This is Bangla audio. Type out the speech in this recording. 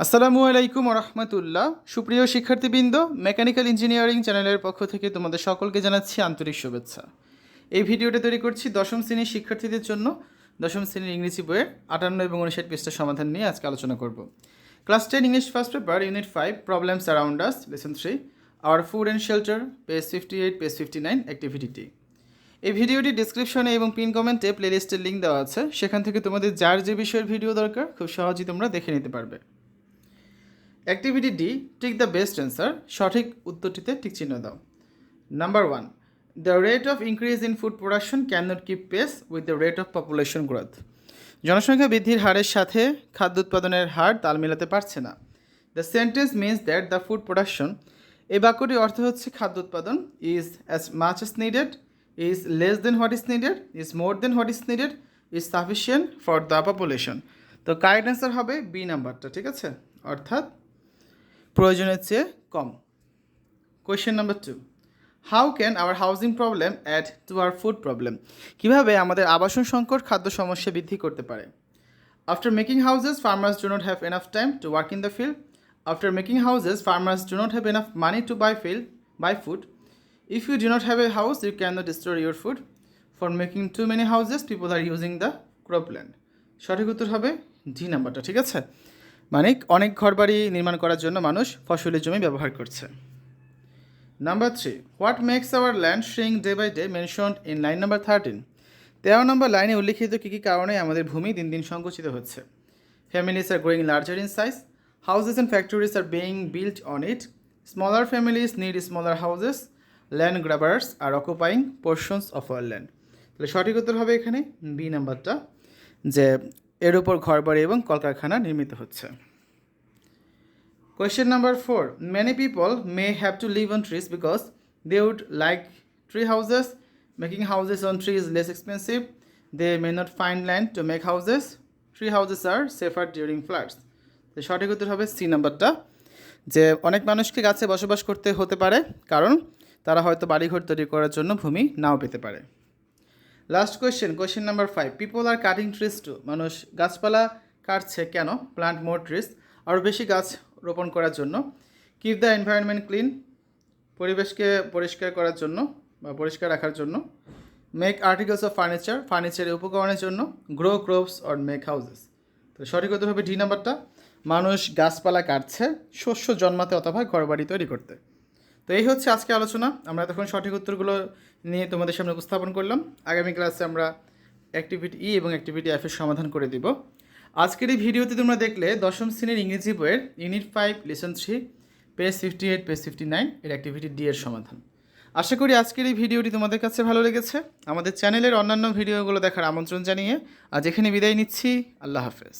আসসালামু আলাইকুম রহমতুল্লাহ। সুপ্রিয় শিক্ষার্থীবৃন্দ, মেকানিক্যাল ইঞ্জিনিয়ারিং চ্যানেলের পক্ষ থেকে তোমাদের সকলকে জানাচ্ছি আন্তরিক শুভেচ্ছা। এই ভিডিওটা তৈরি করছি দশম শ্রেণীর শিক্ষার্থীদের জন্য। দশম শ্রেণীর ইংরেজি বইয়ের 58 এবং 59 পৃষ্ঠার সমাধান নিয়ে আজকে আলোচনা করব। Class 10 English first paper unit 5 problems around us lesson 3 our food and shelter page 58 page 59 activity টি। এই ভিডিওটি ডিসক্রিপশনে এবং পিন কমেন্টে প্লেলিস্টের লিঙ্ক দেওয়া আছে, সেখান থেকে তোমাদের যার যে বিষয়ের ভিডিও দরকার খুব সহজেই তোমরা দেখে নিতে পারবে। Activity D, tick the best answer, সঠিক উত্তরটিতে টিক চিহ্ন দাও। Number 1, the rate of increase in food production can not keep pace with the rate of population growth. জনসংখ্যা বৃদ্ধির হারের সাথে খাদ্য উৎপাদনের হার তাল মেলাতে পারছে না। The sentence means that the food production, এই বাক্যটির অর্থ হচ্ছে খাদ্য উৎপাদন is as much as needed, is less than what is needed, is more than what is needed, is sufficient for the population. তো কারেক্ট অ্যান্সার হবে বি নাম্বারটা, ঠিক আছে, অর্থাৎ প্রয়োজনের চেয়ে কম। Question number 2, how can our housing problem add to our food problem, কীভাবে আমাদের আবাসন সংকট খাদ্য সমস্যা বৃদ্ধি করতে পারে। After making houses farmers do not have enough time to work in the field. After making houses farmers do not have enough money to buy food. If you do not have a house you can not store your food. For making too many houses people are using the cropland. সঠিক উত্তর হবে ডি নাম্বারটা, ঠিক আছে, মানে অনেক ঘরবাড়ি নির্মাণ করার জন্য মানুষ ফসলের জমি ব্যবহার করছে। Number 3, what makes our land shrink day by day mentioned in line number 13। 13 number লাইনে উল্লিখিত কী কী কারণে আমাদের ভূমি দিন দিন সংকুচিত হচ্ছে। Families are growing larger in size, houses and factories are being built on it, smaller families need smaller houses, land grabbers are occupying portions of our land. তাহলে সঠিক উত্তর হবে এখানে বি নাম্বারটা, যে এর উপর ঘরবাড়ি এবং কলকারখানা নির্মিত হচ্ছে। Question number 4, many people may have to live on trees because they would like tree houses. Making houses on trees is less expensive. They may not find land to make houses. Tree houses are safer during floods. তো সঠিক উত্তর হবে সি নাম্বারটা, যে অনেক মানুষকে গাছে বসবাস করতে হতে পারে কারণ তারা হয়তো বাড়িঘর তৈরি করার জন্য ভূমি নাও পেতে পারে। Last question number 5, people are cutting trees too, মানুষ গাছপালা কাটছে কেন। প্লান্ট মোর ট্রিজ, আরও বেশি গাছ রোপণ করার জন্য। কিপ দ্য এনভায়রনমেন্ট ক্লিন, পরিবেশকে পরিষ্কার করার জন্য বা পরিষ্কার রাখার জন্য। মেক আর্টিকেলস অফ ফার্নিচার, ফার্নিচারের উপকরণের জন্য। Grow crops or make houses. তো সঠিক উত্তর হবে ডি নাম্বারটা, মানুষ গাছপালা কাটছে শস্য জন্মাতে অথবা ঘরবাড়ি তৈরি করতে। তো এই হচ্ছে আজকে আলোচনা। আমরা তখন সঠিক উত্তরগুলো নিয়ে তোমাদের সামনে উপস্থাপন করলাম। আগামী ক্লাসে আমরা অ্যাক্টিভিটি ই এবং অ্যাক্টিভিটি এফ এর সমাধান করে দিব। আজকের এই ভিডিওতে তোমরা দেখলে দশম শ্রেণীর ইংরেজি বইয়ের ইউনিট 5 লেসন 3 পেজ 58 পেজ 59 এর অ্যাক্টিভিটি ডি এর সমাধান। আশা করি আজকের এই ভিডিওটি তোমাদের কাছে ভালো লেগেছে। আমাদের চ্যানেলের অন্যান্য ভিডিওগুলো দেখার আমন্ত্রণ জানিয়ে আজ এখানে বিদায় নিচ্ছি। আল্লাহ হাফেজ।